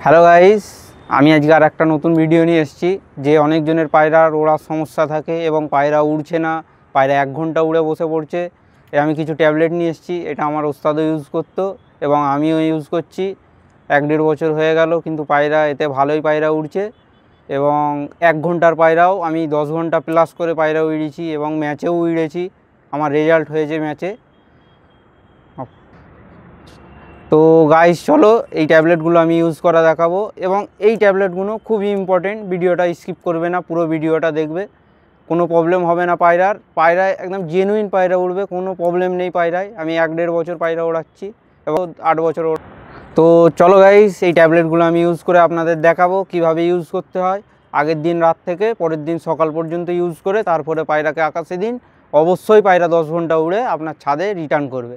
Hello guys, আমি আজকে আর একটা নতুন ভিডিও নিয়ে এসেছি। যে অনেকজনের পায়রার ওড়ার সমস্যা থাকে এবং পায়রা উড়ছে না, পায়রা 1 ঘন্টা উড়ে বসে পড়ছে। আমি কিছু ট্যাবলেট নিয়ে এসেছি। এটা আমার ওস্তাদও ইউজ করতো এবং আমিও ইউজ করছি। 1-1.5 বছর হয়ে গেল, কিন্তু পায়রা এতে ভালোই পায়রা উড়ছে এবং 1 ঘন্টার পায়রাও আমি 10 ঘন্টা প্লাস করে পায়রা উড়িয়েছি এবং ম্যাচেও উড়েছি। আমার রেজাল্ট হয়েছে ম্যাচে। তো গাইস চলো এই ট্যাবলেটগুলো আমি ইউজ করা দেখাবো এবং এই ট্যাবলেটগুলো খুবই ইম্পর্টেন্ট। ভিডিওটা স্কিপ করবে না, পুরো ভিডিওটা দেখবে। কোনো প্রবলেম হবে না পায়রায় একদম জেনুইন পায়রা উড়বে, কোনো প্রবলেম নেই পায়রায়। আমি 1-1.5 বছর পায়রা ওড়াচ্ছি এবং 8 বছর তো চলো গাইস এই ট্যাবলেটগুলো আমি ইউজ করে আপনাদের দেখাবো কিভাবে ইউজ করতে হয়। আগের দিন রাত থেকে পরের দিন সকাল পর্যন্ত ইউজ করে তারপরে পায়রাকে আকাশে দিন। অবশ্যই পায়রা 10 ঘন্টা উড়ে আপনার ছাদে রিটার্ন করবে।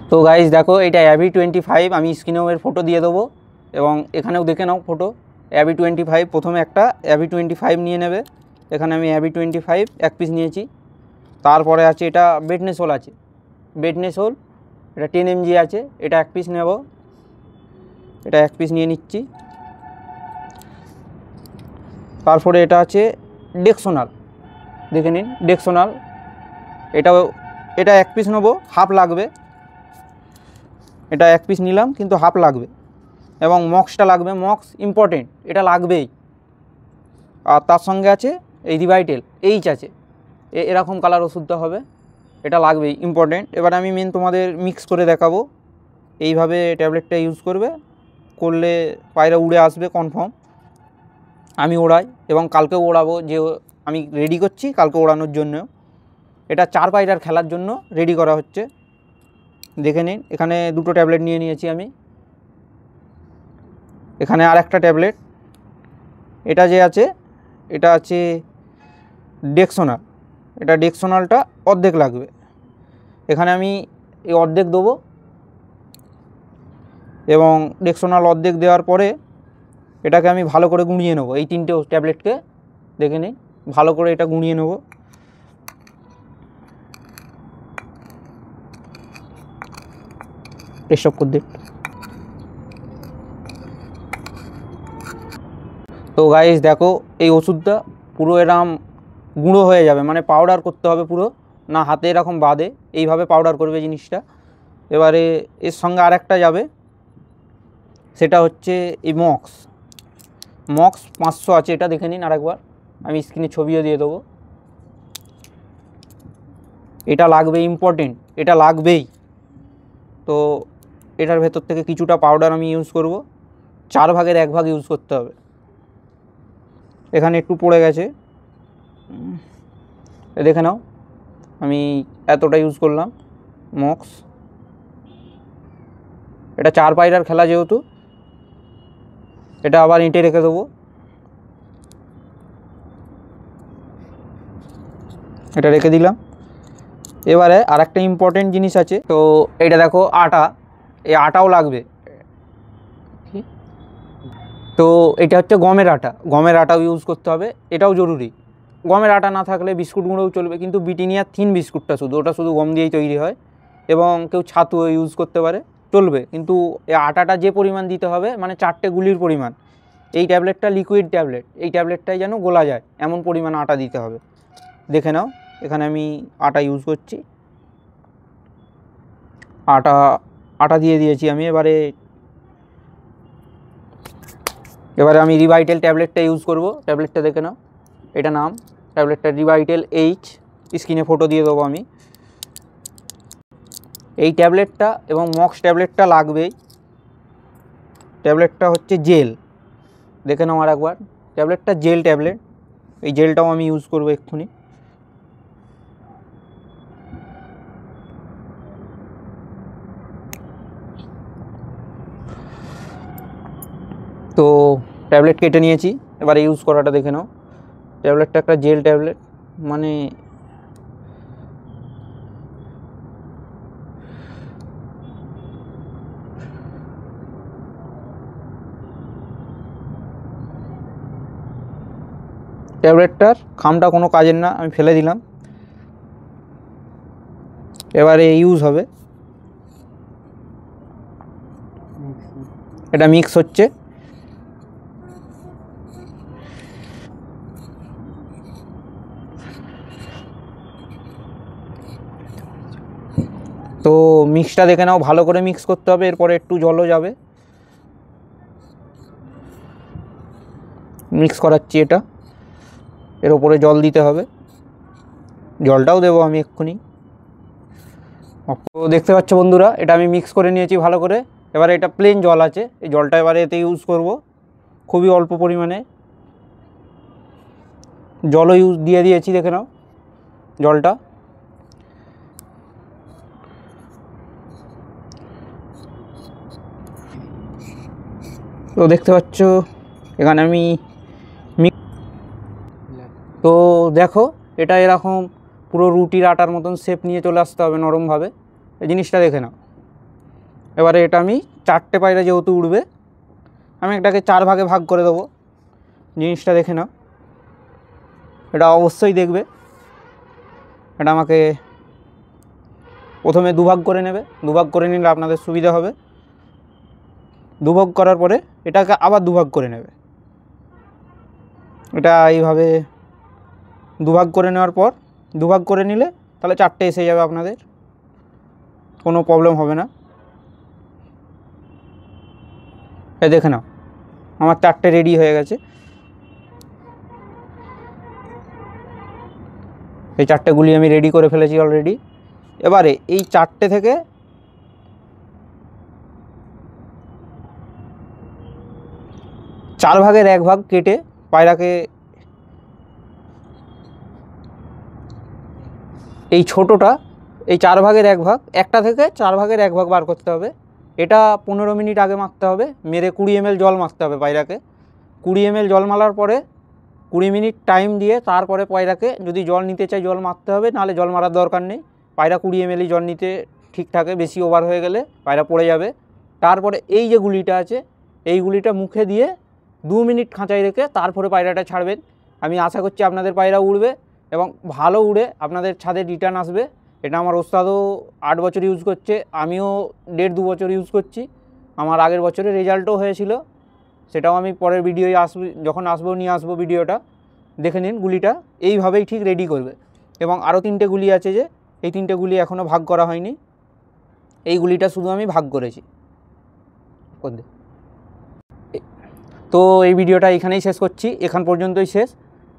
তো গাইস দেখো, এটা AV25। আমি স্ক্রিনেও এর ফটো দিয়ে দেবো এবং এখানেও দেখে নাও ফটো। AV25 প্রথমে একটা AV25 নিয়ে নেবে। এখানে আমি AV25 1 পিস নিয়েছি। তারপরে আছে এটা বেটনেসোল আছে, বেটনেসোল এটা 10 mg আছে, এটা 1 পিস নেব। এটা 1 পিস নিয়ে নিচ্ছি। তারপরে এটা আছে ডেক্সোনাল, দেখে নিন ডেক্সোনাল। এটা 1 পিস নেবো, হাফ লাগবে। এটা 1 পিস নিলাম কিন্তু হাফ লাগবে। এবং মক্সটা লাগবে, মক্স ইম্পর্টেন্ট, এটা লাগবেই। আর তার সঙ্গে আছে এই রিভাইটেল এইচ আছে, এরকম কালার ওষুধটা হবে, এটা লাগবেই, ইম্পর্টেন্ট। এবার আমি মেন তোমাদের মিক্স করে দেখাবো। এইভাবে ট্যাবলেটটা ইউজ করলে পায়রা উড়ে আসবে কনফার্ম। আমি ওড়াই এবং কালকেও ওড়াবো, যে আমি রেডি করছি কালকে ওড়ানোর জন্য। এটা 4 পায়রার খেলার জন্য রেডি করা হচ্ছে। দেখে নিন, এখানে 2টো ট্যাবলেট নিয়ে নিয়েছি আমি। এখানে আর একটা ট্যাবলেট, এটা যে আছে এটা আছে ডেক্সোনাল। এটা ডেক্সোনালটা অর্ধেক লাগবে। এখানে আমি এই অর্ধেক দেবো এবং ডেক্সোনাল অর্ধেক দেওয়ার পরে এটাকে আমি ভালো করে গুঁড়িয়ে নেবো। এই 3টে ট্যাবলেটকে দেখে নিন, ভালো করে এটা গুঁড়িয়ে নেব। টেস্ট অফ করে দিন। তো গাইস দেখো, এই ওষুধটা পুরো এরকম গুঁড়ো হয়ে যাবে, মানে পাউডার করতে হবে পুরো, না হাতে এরকম বাঁধে, এইভাবে পাউডার করবে জিনিসটা। এবারে এর সঙ্গে আরেকটা যাবে, সেটা হচ্ছে এই মক্স 500 আছে, এটা দেখে নিন আরেকবার। আমি স্ক্রিনে ছবিও দিয়ে দেবো। এটা লাগবে, ইম্পর্টেন্ট, এটা লাগবেই। তো এটার ভেতর থেকে কিছুটা পাউডার আমি ইউজ করব। 4 ভাগের 1 ভাগ ইউজ করতে হবে। এখানে একটু পড়ে গেছে, দেখে নাও। আমি এতটা ইউজ করলাম মক্স। এটা 4 পায়রার খেলা যেহেতু, এটা আবার এঁটে রেখে দেবো। এটা রেখে দিলাম। এবারে আর একটা ইম্পর্টেন্ট জিনিস আছে। তো এটা দেখো আটা, এই আটাও লাগবে। তো এটা হচ্ছে গমের আটাও ইউজ করতে হবে, এটাও জরুরি। গমের আটা না থাকলে বিস্কুট গুঁড়োও চলবে, কিন্তু ব্রিটানিয়ার থিন বিস্কুটটা ওটা শুধু গম দিয়েই তৈরি হয়। এবং কেউ ছাতুও ইউজ করতে পারে, চলবে। কিন্তু এই আটাটা যে পরিমাণ দিতে হবে, মানে 4টে গুলির পরিমাণ। এই ট্যাবলেটটা লিকুইড ট্যাবলেট, এই ট্যাবলেটটাই যেন গোলা যায় এমন পরিমাণ আটা দিতে হবে। দেখে নাও, এখানে আমি আটা ইউজ করছি, আটা দিয়ে দিয়েছি আমি। এবারে আমি রিভাইটেল ট্যাবলেটটা ইউজ করব। ট্যাবলেটটা দেখে নাও, এটা নাম ট্যাবলেটটা রিভাইটেল এইচ, স্ক্রিনে ফটো দিয়ে দেবো আমি। এই ট্যাবলেটটা এবং মক্স ট্যাবলেটটা লাগবেই। ট্যাবলেটটা হচ্ছে জেল, দেখে নাও আর একবার। ট্যাবলেটটা জেল ট্যাবলেট, এই জেলটাও আমি ইউজ করব এক্ষুনি। তো ট্যাবলেট কেটে নিয়েছি, এবারে ইউজ করাটা দেখে নাও। ট্যাবলেটটা একটা জেল ট্যাবলেট, মানে ট্যাবলেটটার খামটা কোনো কাজের না, আমি ফেলে দিলাম। এবারে ইউজ হবে। এটা মিক্স হচ্ছে। তো মিক্সটা দেখে নাও, ভালো করে মিক্স করতে হবে, এরপরে একটু জলও যাবে। মিক্স করাচ্ছি এটা, এর ওপরে জল দিতে হবে, জলটাও দেবো আমি এক্ষুনি। তো দেখতে পাচ্ছ বন্ধুরা, এটা আমি মিক্স করে নিয়েছি ভালো করে। এবারে এটা প্লেন জল আছে, এই জলটা এবারে এতে ইউজ করব, খুবই অল্প পরিমাণে জলও ইউজ দিয়ে দিয়েছি, দেখে নাও জলটা। তো দেখতে পাচ্ছ এখানে আমি তো দেখো এটা এরকম পুরো রুটির আটার মতন শেপ নিয়ে চলে আসতে হবে নরমভাবে, এই জিনিসটা দেখে নাও। এবারে এটা আমি 4টে পায়রা যেহেতু উড়বে, আমি এটাকে 4 ভাগে ভাগ করে দেবো, জিনিসটা দেখে নাও। এটা অবশ্যই দেখবে, এটা আমাকে প্রথমে 2 ভাগ করে নেবে, 2 ভাগ করে নিলে আপনাদের সুবিধা হবে। 2 ভাগ করার পরে এটাকে আবার 2 ভাগ করে নেবে। এটা এইভাবে 2 ভাগ করে নেওয়ার পর 2 ভাগ করে নিলে তাহলে 4টে এসে যাবে, আপনাদের কোনো প্রবলেম হবে না। এই দেখে নাও আমার 4টে রেডি হয়ে গেছে। এই 4টে গুলি আমি রেডি করে ফেলেছি অলরেডি। এবারে এই 4টে থেকে চার ভাগের 1 ভাগ কেটে পায়রাকে এই ছোটোটা, এই 4 ভাগের 1 ভাগ, একটা থেকে 4 ভাগের 1 ভাগ বার করতে হবে। এটা 15 মিনিট আগে মারতে হবে, মেরে 20 ml জল মারতে হবে পায়রাকে। 20 ml জল মারার পরে 20 মিনিট টাইম দিয়ে তারপরে পায়রাকে যদি জল নিতে চাই জল মারতে হবে, নাহলে জল মারার দরকার নেই। পায়রা 20 ml জল নিতে ঠিক থাকে, বেশি ওভার হয়ে গেলে পায়রা পড়ে যাবে। তারপরে এই যে গুলিটা আছে, এই গুলিটা মুখে দিয়ে 2 মিনিট খাঁচায় রেখে তারপরে পায়রাটা ছাড়বেন। আমি আশা করছি আপনাদের পায়রা উড়বে এবং ভালো উড়ে আপনাদের ছাদে রিটার্ন আসবে। এটা আমার ওস্তাদও 8 বছর ইউজ করছে, আমিও 1.5-2 বছর ইউজ করছি। আমার আগের বছরে রেজাল্টও হয়েছিল, সেটাও আমি পরের ভিডিওয় যখন আসবো নিয়ে আসবো ভিডিওটা, দেখে নিন। গুলিটা এইভাবেই ঠিক রেডি করবে। এবং আরও 3টে গুলি আছে, যে এই 3টে গুলি এখনও ভাগ করা হয়নি, এই গুলিটা শুধু আমি ভাগ করেছি। তো এই ভিডিওটা এখানেই শেষ করছি, এখান পর্যন্তই শেষ।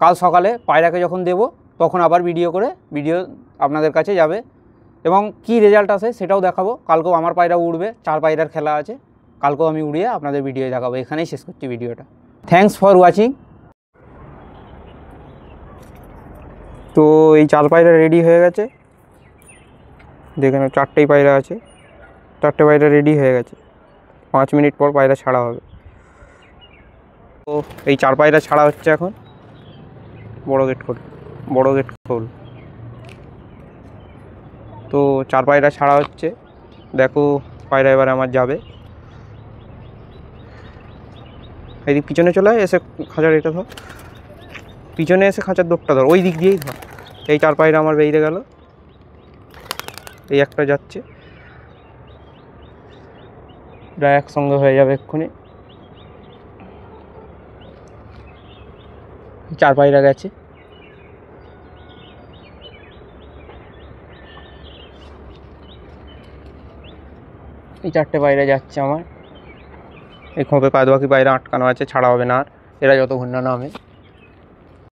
কাল সকালে পায়রাকে যখন দেব তখন আবার ভিডিও আপনাদের কাছে যাবে এবং কি রেজাল্ট আসে সেটাও দেখাবো। কালকেও আমার পায়রা উড়বে, 4 পায়রার খেলা আছে, কালকেও আমি উড়িয়ে আপনাদের ভিডিও দেখাবো। এখানেই শেষ করছি ভিডিওটা। Thanks for watching. তো এই 4 পায়রা রেডি হয়ে গেছে, দেখেন 4টেই পায়রা আছে, 4টে পায়রা রেডি হয়ে গেছে। 5 মিনিট পর পায়রা ছাড়া হবে। তো এই 4 পায়রা ছাড়া হচ্ছে এখন। বড় গেট খোল। তো 4 পায়রা ছাড়া হচ্ছে, দেখো পায়রা এবার আমার যাবে। এইদিক পিছনে চলে এসে খাঁচার এটা ধর, পিছনে এসে খাঁচার দোরটা ধর, ওই দিক দিয়েই ধর। এই 4 পায়রা আমার বেরিয়ে গেল, এই একটা যাচ্ছে, এটা একসঙ্গে হয়ে যাবে এক্ষুনি। 4 পায়রা গেছে। এই 4টে পায়রা যাচ্ছে আমার। এই খোপে বাদ বাকি পায়রা আটকানো আছে, ছাড়া হবে না আর, এরা যতক্ষণ না নামে।